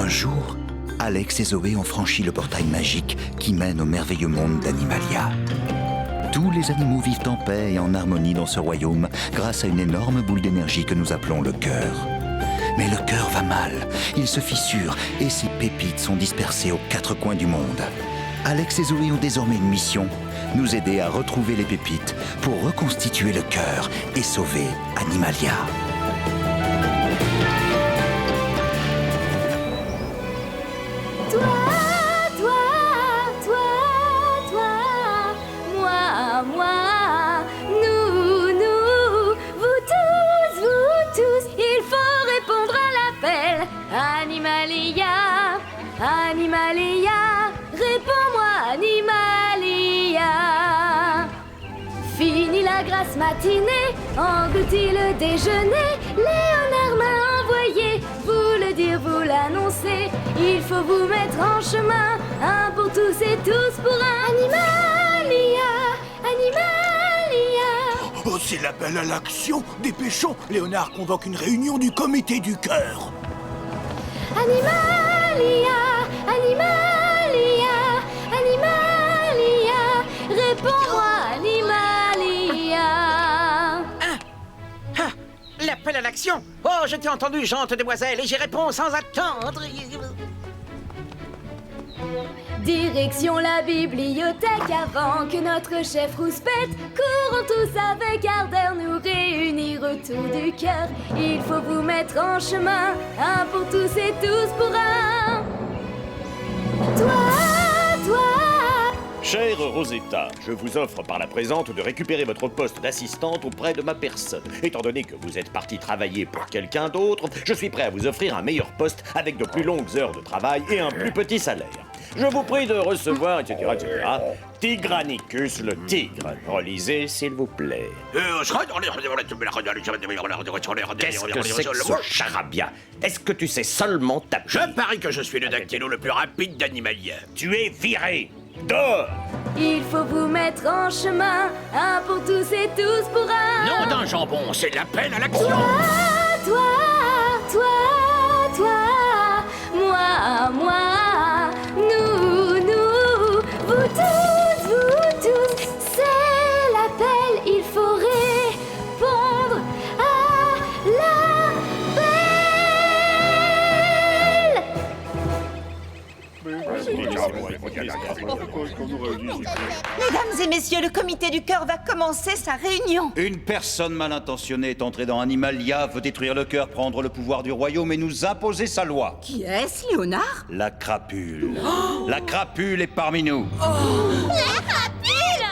jour, Alex et Zoé ont franchi le portail magique qui mène au merveilleux monde d'Animalia. Tous les animaux vivent en paix et en harmonie dans ce royaume grâce à une énorme boule d'énergie que nous appelons le cœur. Mais le cœur va mal, il se fissure et ses pépites sont dispersées aux 4 coins du monde. Alex et Zoé ont désormais une mission, nous aider à retrouver les pépites pour reconstituer le cœur et sauver Animalia. Moi, nous, vous tous, il faut répondre à l'appel. Animalia, réponds-moi, Animalia. Fini la grasse matinée, englouti le déjeuner. Léonard m'a envoyé vous le dire, vous l'annoncer. Il faut vous mettre en chemin, un pour tous et tous pour un. Animalia. Oh, c'est l'appel à l'action. Dépêchons, Léonard convoque une réunion du comité du cœur. Animalia, réponds-moi, Animalia. L'appel à l'action. Oh, je t'ai entendu, gente demoiselle, et j'y réponds sans attendre. Direction la bibliothèque avant que notre chef rouspète. Courons tous avec ardeur nous réunir autour du cœur. Il faut vous mettre en chemin, un pour tous et tous pour un. Toi. Chère Rosetta, je vous offre par la présente de récupérer votre poste d'assistante auprès de ma personne. Étant donné que vous êtes parti travailler pour quelqu'un d'autre, je suis prêt à vous offrir un meilleur poste avec de plus longues heures de travail et un plus petit salaire. Je vous prie de recevoir, etc., etc. Tigranicus le tigre. Relisez, s'il vous plaît. Qu'est-ce que c'est que ce charabia? Est-ce que tu sais seulement taper? Je parie que je suis le dactylo le plus rapide d'Animalia. Tu es viré. Dehors! Il faut vous mettre en chemin, un pour tous et tous pour un. Nom d'un jambon, c'est l'appel à l'action. Toi, moi, nous, vous tous, c'est l'appel, il faut répondre à Mesdames et messieurs, le comité du cœur va commencer sa réunion. Une personne mal intentionnée est entrée dans Animalia, veut détruire le cœur, prendre le pouvoir du royaume et nous imposer sa loi. Qui est-ce, Léonard? La crapule. La crapule est parmi nous. La crapule.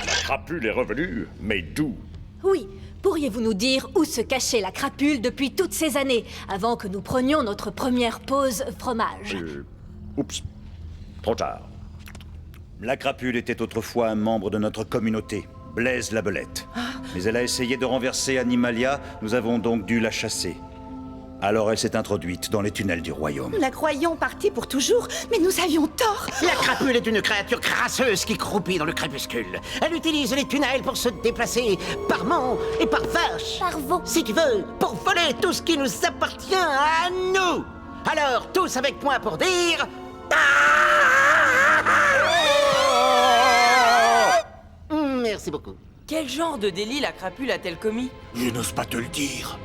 La crapule est revenue, mais d'où? Oui, pourriez-vous nous dire où se cachait la crapule depuis toutes ces années, avant que nous prenions notre première pause fromage? Oups, trop tard. La crapule était autrefois un membre de notre communauté, Blaise la Belette. Mais elle a essayé de renverser Animalia, nous avons donc dû la chasser. Alors elle s'est introduite dans les tunnels du royaume. Nous la croyions partie pour toujours, mais nous avions tort. La crapule est une créature crasseuse qui croupit dans le crépuscule. Elle utilise les tunnels pour se déplacer par monts et par vaches. Par vent. Si tu veux, pour voler tout ce qui nous appartient à nous. Alors, tous avec moi pour dire... Merci beaucoup. Quel genre de délit la crapule a-t-elle commis? Je n'ose pas te le dire.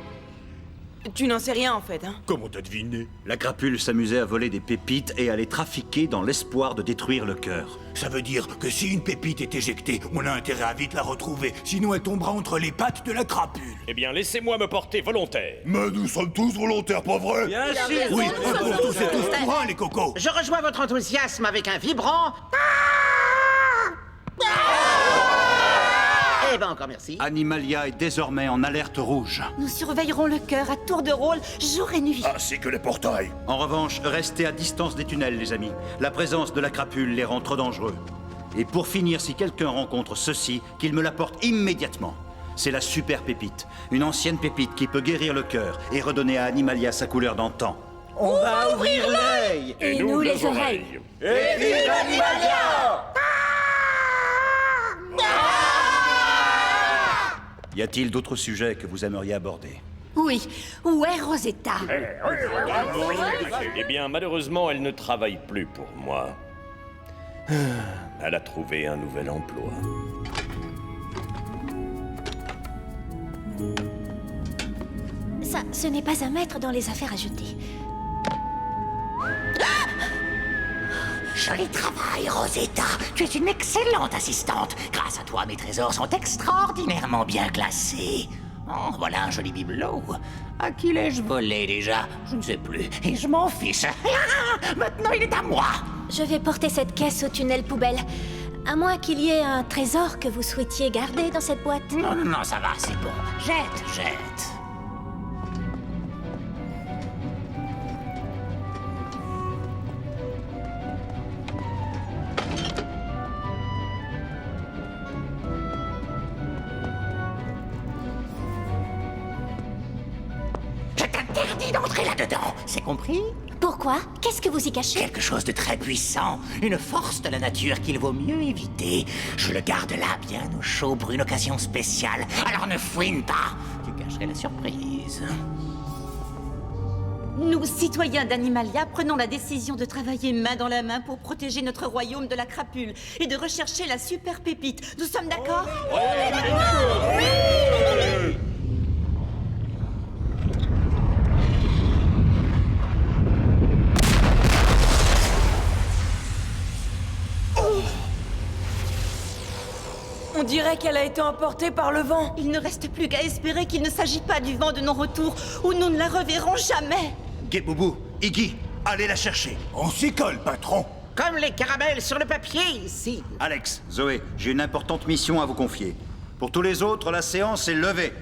Tu n'en sais rien en fait, hein? Comment t'as deviné? La crapule s'amusait à voler des pépites et à les trafiquer dans l'espoir de détruire le cœur. Ça veut dire que si une pépite est éjectée, on a intérêt à vite la retrouver, sinon elle tombera entre les pattes de la crapule. Eh bien, laissez-moi me porter volontaire. Mais nous sommes tous volontaires, pas vrai? Bien sûr! Oui, un pour tous et tous pour un, les cocos. Je rejoins votre enthousiasme avec un vibrant... Eh ben encore merci. Animalia est désormais en alerte rouge. Nous surveillerons le cœur à tour de rôle, jour et nuit. Ainsi que les portails. En revanche, restez à distance des tunnels, les amis. La présence de la crapule les rend trop dangereux. Et pour finir, si quelqu'un rencontre ceci, qu'il me l'apporte immédiatement. C'est la super pépite, une ancienne pépite qui peut guérir le cœur et redonner à Animalia sa couleur d'antan. On va ouvrir l'œil! Et nous les oreilles. Et vive Animalia! Y a-t-il d'autres sujets que vous aimeriez aborder? Oui, où est Rosetta? Eh bien, malheureusement, elle ne travaille plus pour moi. Elle a trouvé un nouvel emploi. Ça, ce n'est pas à mettre dans les affaires à jeter. Joli travail, Rosetta. Tu es une excellente assistante. Grâce à toi, mes trésors sont extraordinairement bien classés. Oh, voilà un joli bibelot. À qui l'ai-je volé déjà? Je ne sais plus. Et je m'en fiche. Maintenant, il est à moi. Je vais porter cette caisse au tunnel poubelle. À moins qu'il y ait un trésor que vous souhaitiez garder dans cette boîte. Non, non, non, ça va, c'est bon. Jette, jette. Interdit d'entrer là-dedans, c'est compris? Pourquoi? Qu'est-ce que vous y cachez? Quelque chose de très puissant, une force de la nature qu'il vaut mieux éviter. Je le garde là, bien au chaud, pour une occasion spéciale. Alors ne fouine pas, tu cacherais la surprise. Nous, citoyens d'Animalia, prenons la décision de travailler main dans la main pour protéger notre royaume de la crapule et de rechercher la super pépite. Nous sommes d'accord? On dirait qu'elle a été emportée par le vent. Il ne reste plus qu'à espérer qu'il ne s'agit pas du vent de non-retour, ou nous ne la reverrons jamais. Guéboubou, Iggy, allez la chercher. On s'y colle, patron. Comme les caramels sur le papier, ici. Alex, Zoé, j'ai une importante mission à vous confier. Pour tous les autres, la séance est levée.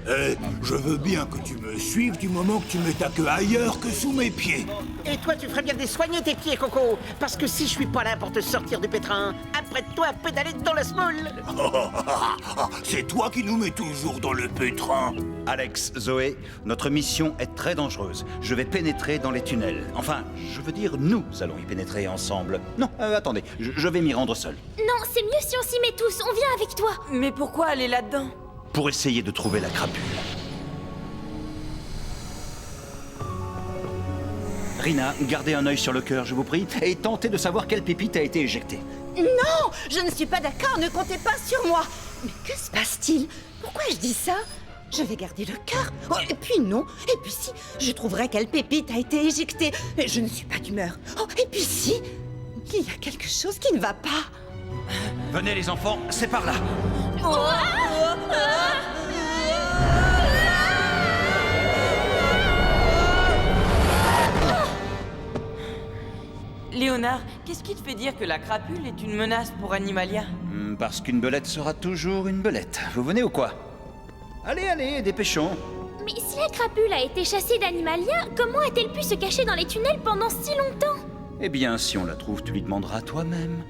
Je veux bien que tu me suives du moment que tu mets ta queue ailleurs que sous mes pieds. Et toi, tu ferais bien de soigner tes pieds, Coco. Parce que si je suis pas là pour te sortir du pétrin, apprête-toi à pédaler dans la semoule. C'est toi qui nous mets toujours dans le pétrin. Alex, Zoé, notre mission est très dangereuse. Je vais pénétrer dans les tunnels. Enfin, je veux dire, nous allons y pénétrer ensemble. Non, attendez, je vais m'y rendre seul. Non, c'est mieux si on s'y met tous. On vient avec toi. Mais pourquoi aller là-dedans? Pour essayer de trouver la crapule. Rina, gardez un œil sur le cœur, je vous prie, et tentez de savoir quelle pépite a été éjectée. Non, je ne suis pas d'accord, ne comptez pas sur moi. Mais que se passe-t-il? Pourquoi je dis ça? Je vais garder le cœur. Oh, et puis non, et puis si, je trouverai quelle pépite a été éjectée. Mais je ne suis pas d'humeur. Oh, et puis si, il y a quelque chose qui ne va pas. Venez les enfants, c'est par là. Léonard, qu'est-ce qui te fait dire que la crapule est une menace pour Animalia? Parce qu'une belette sera toujours une belette. Vous venez ou quoi? Allez, allez, dépêchons. Mais si la crapule a été chassée d'Animalia, comment a-t-elle pu se cacher dans les tunnels pendant si longtemps? Eh bien, si on la trouve, tu lui demanderas toi-même.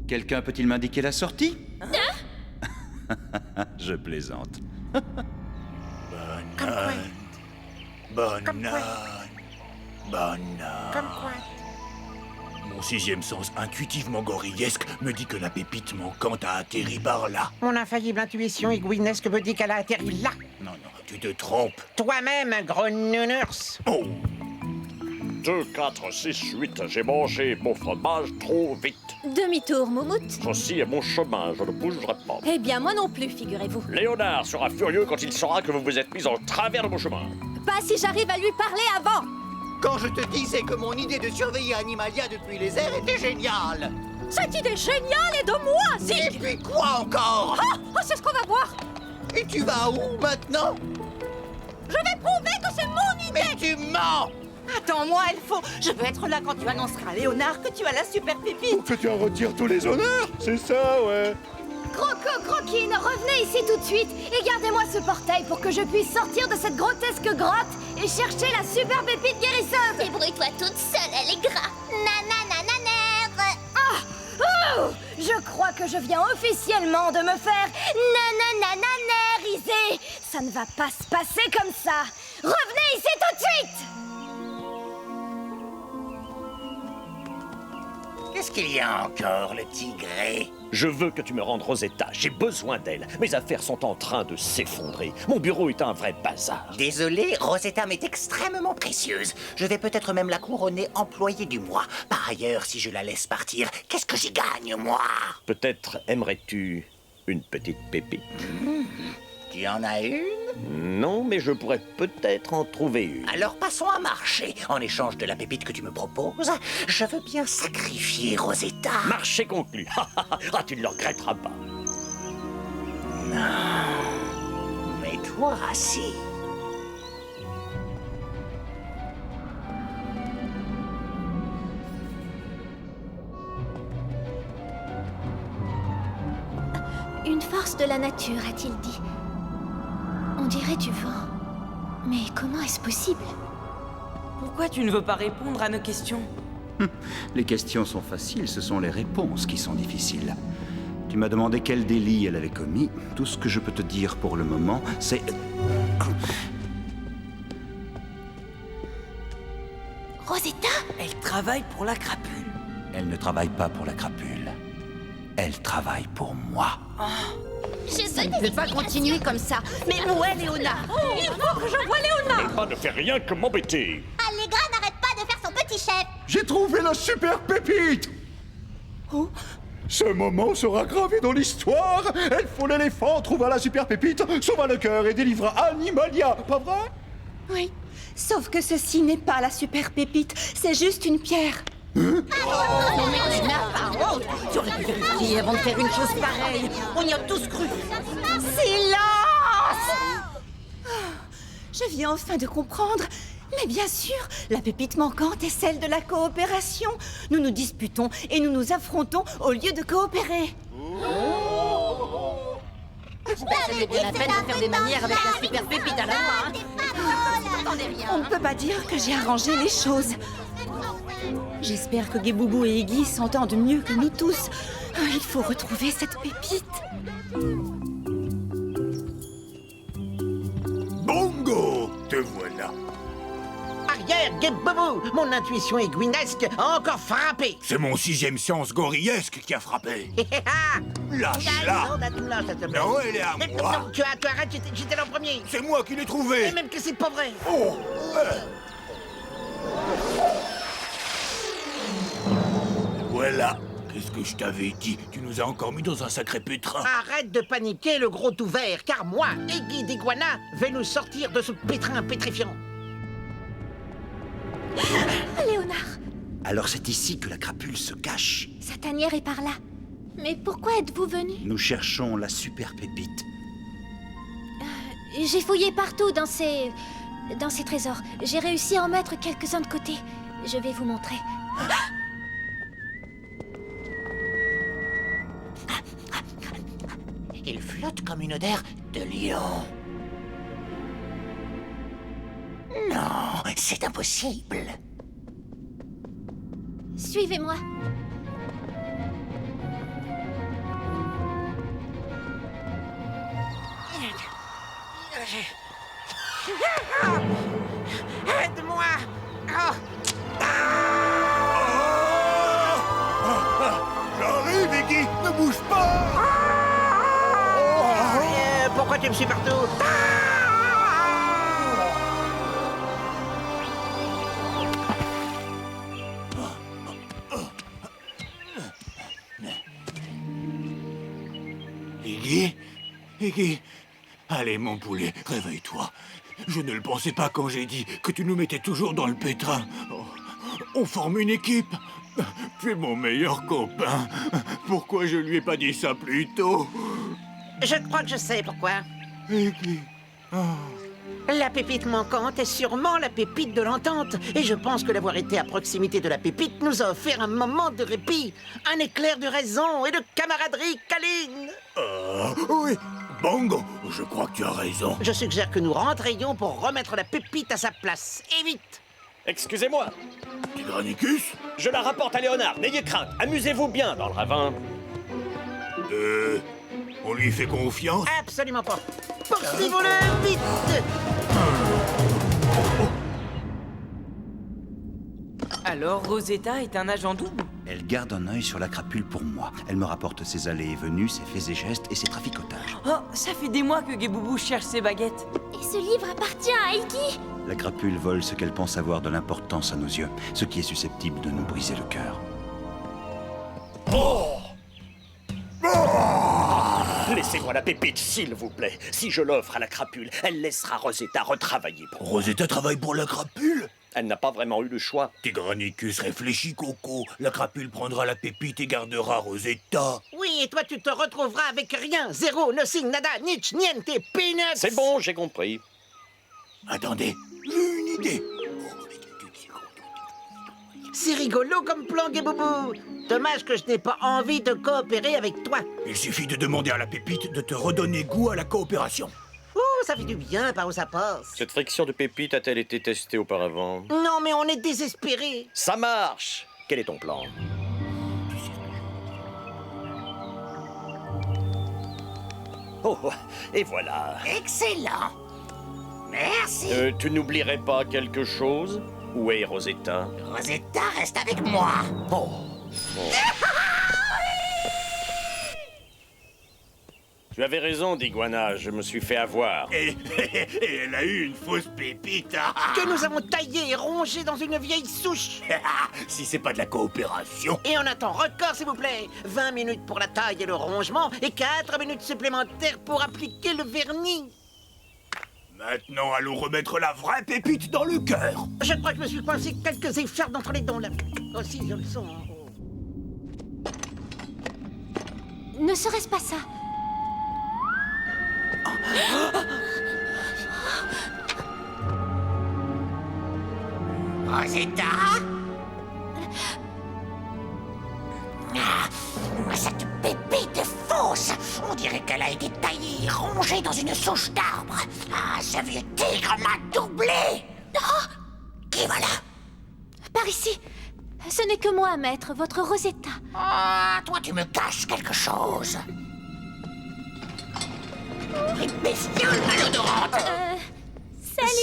Quelqu'un peut-il m'indiquer la sortie? Je plaisante. Banane. Mon sixième sens intuitivement gorillesque me dit que la pépite manquante a atterri par là. Mon infaillible intuition aiguinesque me dit qu'elle a atterri là. Non, non, tu te trompes. Toi-même, un gros nounours. Oh, 2, 4, 6, 8, j'ai mangé mon fromage trop vite. Demi-tour, Moumout. Ceci est mon chemin, je ne bougerai pas. Eh bien, moi non plus, figurez-vous. Léonard sera furieux quand il saura que vous vous êtes mis en travers de mon chemin. Pas si j'arrive à lui parler avant. Quand je te disais que mon idée de surveiller Animalia depuis les airs était géniale. Cette idée géniale est de moi, Et Zig. puis quoi encore? C'est ce qu'on va voir. Et tu vas où maintenant? Je vais prouver que c'est mon idée. Mais tu mens! Attends-moi, Elfo. Je veux être là quand tu annonceras à Léonard que tu as la super pépite. Que tu en retires tous les honneurs, c'est ça, ouais. Croco, Croquine, revenez ici tout de suite et gardez-moi ce portail pour que je puisse sortir de cette grotesque grotte et chercher la super pépite guérisseuse. Débrouille-toi toute seule, elle est gras. Nananananer. Oh, je crois que je viens officiellement de me faire nananananériser. Ça ne va pas se passer comme ça. Revenez ici tout de suite. Qu'est-ce qu'il y a encore, le tigré? Je veux que tu me rendes Rosetta. J'ai besoin d'elle. Mes affaires sont en train de s'effondrer. Mon bureau est un vrai bazar. Désolé, Rosetta m'est extrêmement précieuse. Je vais peut-être même la couronner employée du mois. Par ailleurs, si je la laisse partir, qu'est-ce que j'y gagne, moi? Peut-être aimerais-tu une petite pépite? Tu en as une? Non, mais je pourrais peut-être en trouver une. Alors passons à marcher. En échange de la pépite que tu me proposes, je veux bien sacrifier Rosetta. Marché conclu. Ah, tu ne le regretteras pas. Non. Mais toi, si. Une force de la nature, a-t-il dit. On dirait du vent. Mais comment est-ce possible? Pourquoi tu ne veux pas répondre à nos questions? Les questions sont faciles, ce sont les réponses qui sont difficiles. Tu m'as demandé quel délit elle avait commis. Tout ce que je peux te dire pour le moment, c'est... Rosetta? Elle travaille pour la crapule. Elle ne travaille pas pour la crapule. Elle travaille pour moi. Je ne peut pas continuer comme ça. Mais où est Léona? Il faut que je voie Léona. Léona ne fait rien que m'embêter. Allegra n'arrête pas de faire son petit chef. J'ai trouvé la super pépite! Oh. Ce moment sera gravé dans l'histoire. Elfo l'éléphant trouva la super pépite, sauva le cœur et délivra Animalia, pas vrai? Oui, sauf que ceci n'est pas la super pépite, c'est juste une pierre. Hein? Non mais tu n'as pas honte. Tu aurais pu vérifier avant de faire une chose pareille. On y a tous cru. Silence! Je viens enfin de comprendre. Mais bien sûr, la pépite manquante est celle de la coopération. Nous nous disputons et nous nous affrontons au lieu de coopérer. C'était bien la peine de faire des manières avec la super pépite à la main. On ne peut pas dire que j'ai arrangé les choses. J'espère que Guéboubou et Iggy s'entendent mieux que nous tous. Il faut retrouver cette pépite. Bongo! Te voilà. Arrière, Guéboubou! Mon intuition aiguinesque a encore frappé! C'est mon 6e sens gorillesque qui a frappé. Lâche-la! Non, elle est à moi. Non, tu arrêtes, j'étais là en premier. C'est moi qui l'ai trouvé. Et même que c'est pas vrai. Oh! Voilà. Qu'est-ce que je t'avais dit? Tu nous as encore mis dans un sacré pétrin. Arrête de paniquer, le gros tout vert, car moi, Iggy d'Iguana, vais nous sortir de ce pétrin pétrifiant. Léonard, Alors c'est ici que la crapule se cache. sa tanière est par là. Mais pourquoi êtes-vous venu? Nous cherchons la super pépite. J'ai fouillé partout dans ces trésors. J'ai réussi à en mettre quelques-uns de côté. Je vais vous montrer. Il flotte comme une odeur de lion. Non, c'est impossible. Suivez-moi. Aide-moi! Oh. J'arrive, Iggy! Ne bouge pas! Pourquoi tu me suis partout? Iggy? Iggy? Allez, mon poulet, réveille-toi. Je ne le pensais pas quand j'ai dit que tu nous mettais toujours dans le pétrin. Oh, on forme une équipe. Tu es mon meilleur copain. Pourquoi je lui ai pas dit ça plus tôt? Je crois que je sais pourquoi. Iggy. Oh. La pépite manquante est sûrement la pépite de l'entente. Et je pense que d'avoir été à proximité de la pépite nous a offert un moment de répit, un éclair de raison et de camaraderie câline. Oui, Bongo, je crois que tu as raison. Je suggère que nous rentrions pour remettre la pépite à sa place. Et vite! Excusez-moi, Tigranicus? je la rapporte à Léonard. N'ayez crainte, amusez-vous bien dans le ravin. On lui fait confiance? Absolument pas. Poursuivons-le vite! Alors Rosetta est un agent double? Elle garde un œil sur la crapule pour moi. Elle me rapporte ses allées et venues, ses faits et gestes et ses traficotages. Oh, ça fait des mois que Guéboubou cherche ses baguettes. Et ce livre appartient à Iggy. La crapule vole ce qu'elle pense avoir de l'importance à nos yeux, ce qui est susceptible de nous briser le cœur. Laissez-moi la pépite, s'il vous plaît. Si je l'offre à la crapule, elle laissera Rosetta retravailler pour moi. Rosetta travaille pour la crapule? Elle n'a pas vraiment eu le choix. Tigranicus réfléchit, Coco. La crapule prendra la pépite et gardera Rosetta. Oui, et toi, tu te retrouveras avec rien. Zéro, nothing, nada, niche, niente, peanuts. C'est bon, j'ai compris. Attendez, j'ai une idée. C'est rigolo comme plan, Guéboubou. Dommage que je n'ai pas envie de coopérer avec toi. Il suffit de demander à la pépite de te redonner goût à la coopération. Ouh, ça fait du bien par où ça passe. Cette friction de pépite a-t-elle été testée auparavant? Non, mais on est désespérés. Ça marche! Quel est ton plan? Oh, et voilà. Excellent. Merci. Tu n'oublierais pas quelque chose? Où est Rosetta? Rosetta reste avec moi. Oh. Tu avais raison, Diguana, je me suis fait avoir. Et elle a eu une fausse pépite. Que nous avons taillé et rongé dans une vieille souche. Si c'est pas de la coopération. Et on attend record, s'il vous plaît. 20 minutes pour la taille et le rongement, et 4 minutes supplémentaires pour appliquer le vernis. Maintenant, allons remettre la vraie pépite dans le cœur. Je crois que je me suis coincé quelques écharpes entre les dents, là. Oh si, je le sens. Ne serait-ce pas ça? Rosetta? Cette pépite est fausse. On dirait qu'elle a été taillée et rongée dans une souche d'arbre. Ah, ce vieux tigre m'a doublé. Oh, qui voilà? Par ici. Ce n'est que moi, maître, votre Rosetta. Ah, toi, tu me caches quelque chose. Les bestioles malodorantes.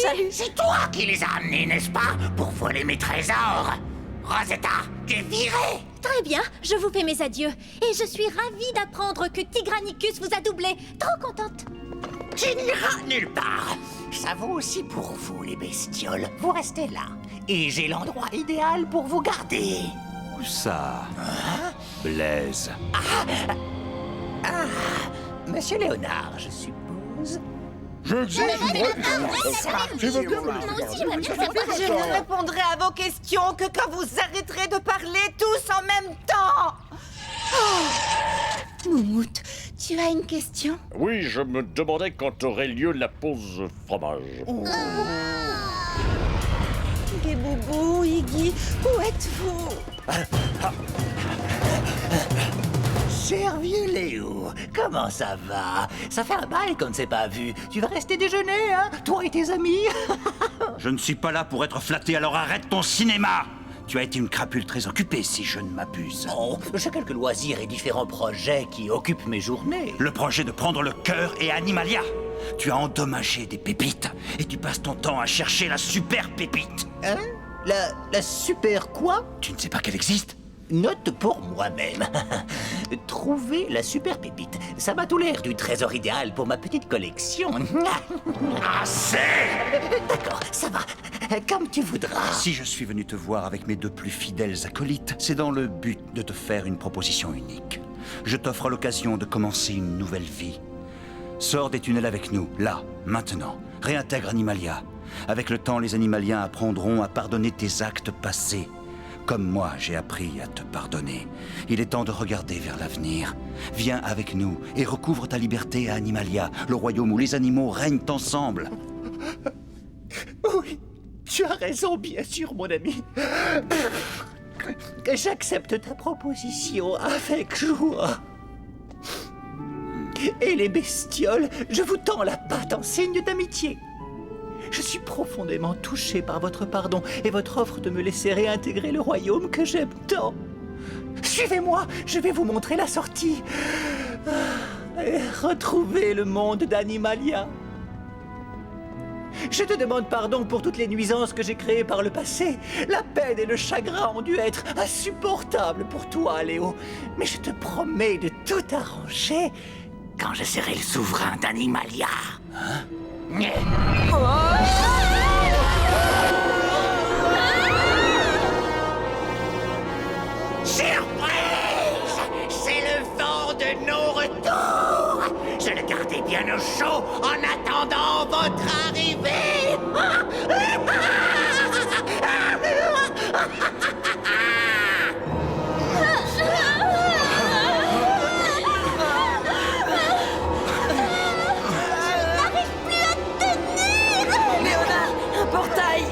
Salut. C'est toi qui les as amenés, n'est-ce pas? Pour voler mes trésors. Rosetta, tu es virée. Très bien, je vous fais mes adieux. Et je suis ravie d'apprendre que Tigranicus vous a doublé. Trop contente. Tu n'iras nulle part. Ça vaut aussi pour vous, les bestioles. Vous restez là. Et j'ai l'endroit idéal pour vous garder. Où ça? Blaise. Monsieur Léonard, je suppose. Je Je ne répondrai à vos questions que quand vous arrêterez de parler tous en même temps. Oh. Moumoute, tu as une question? Oui, je me demandais quand aurait lieu la pause fromage. Guéboubou, Iggy, où êtes-vous? Cher vieux Léo, comment ça va? Ça fait un bail qu'on ne s'est pas vu. Tu vas rester déjeuner, hein? Toi et tes amis? Je ne suis pas là pour être flatté, alors arrête ton cinéma! Tu as été une crapule très occupée, si je ne m'abuse. Oh, j'ai quelques loisirs et différents projets qui occupent mes journées. Le projet de prendre le cœur et Animalia. Tu as endommagé des pépites et tu passes ton temps à chercher la super pépite. Hein? La super quoi? Tu ne sais pas qu'elle existe? Note pour moi-même. Trouver la super pépite. Ça m'a tout l'air du trésor idéal pour ma petite collection. Assez! D'accord, ça va. Comme tu voudras. Si je suis venu te voir avec mes deux plus fidèles acolytes, c'est dans le but de te faire une proposition unique. Je t'offre l'occasion de commencer une nouvelle vie. Sors des tunnels avec nous, là, maintenant. Réintègre Animalia. Avec le temps, les Animaliens apprendront à pardonner tes actes passés. Comme moi, j'ai appris à te pardonner. Il est temps de regarder vers l'avenir. Viens avec nous et recouvre ta liberté à Animalia, le royaume où les animaux règnent ensemble. Oui, tu as raison, bien sûr, mon ami. J'accepte ta proposition avec joie. Et les bestioles, je vous tends la patte en signe d'amitié. Je suis profondément touché par votre pardon et votre offre de me laisser réintégrer le royaume que j'aime tant. Suivez-moi, je vais vous montrer la sortie. Et retrouver le monde d'Animalia. Je te demande pardon pour toutes les nuisances que j'ai créées par le passé. La peine et le chagrin ont dû être insupportables pour toi, Léo. Mais je te promets de tout arranger Quand je serai le souverain d'Animalia. Hein? Surprise! C'est le vent de non-retour! Je le gardais bien au chaud en attendant votre arrivée! Un portail!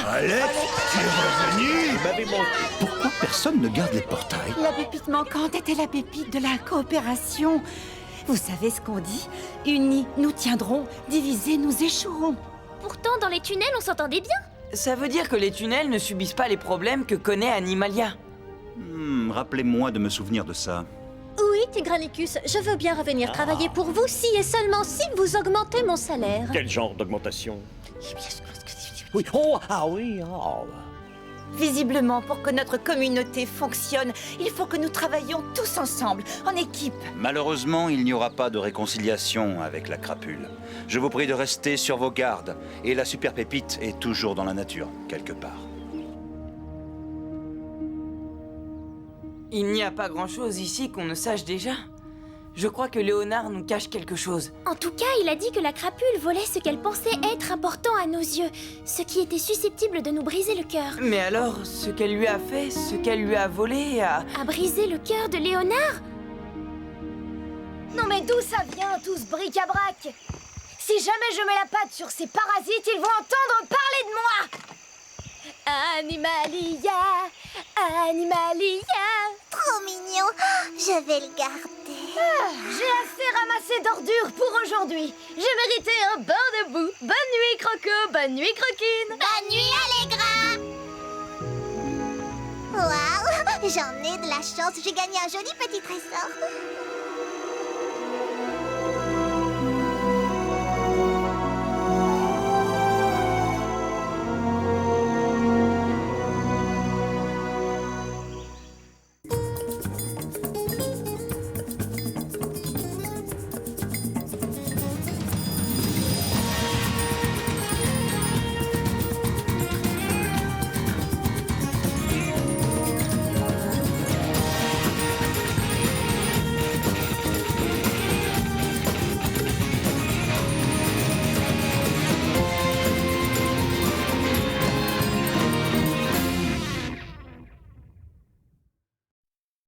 Alex, tu es revenu? Il m'avait manqué. Pourquoi personne ne garde les portails? La pépite manquante était la pépite de la coopération. Vous savez ce qu'on dit? Unis, nous tiendrons. Divisés, nous échouerons. Pourtant, dans les tunnels, on s'entendait bien. Ça veut dire que les tunnels ne subissent pas les problèmes que connaît Animalia. Rappelez-moi de me souvenir de ça. Oui, Tigranicus, je veux bien revenir travailler pour vous si et seulement si vous augmentez mon salaire. Quel genre d'augmentation? Oui, oh, ah oui, oh. Visiblement, pour que notre communauté fonctionne, il faut que nous travaillions tous ensemble, en équipe. Malheureusement, il n'y aura pas de réconciliation avec la crapule. Je vous prie de rester sur vos gardes. Et la super pépite est toujours dans la nature, quelque part. Il n'y a pas grand-chose ici qu'on ne sache déjà. Je crois que Léonard nous cache quelque chose. En tout cas, il a dit que la crapule volait ce qu'elle pensait être important à nos yeux, ce qui était susceptible de nous briser le cœur. Mais alors, ce qu'elle lui a fait, ce qu'elle lui a volé, A brisé le cœur de Léonard? Non mais d'où ça vient tout ce bric-à-brac? Si jamais je mets la patte sur ces parasites, ils vont entendre parler de moi! Animalia, Animalia. Trop mignon, je vais le garder. J'ai assez ramassé d'ordures pour aujourd'hui. J'ai mérité un bain de boue. Bonne nuit, Croco. Bonne nuit, Croquine. Bonne nuit, Allegra. Waouh, j'en ai de la chance. J'ai gagné un joli petit trésor.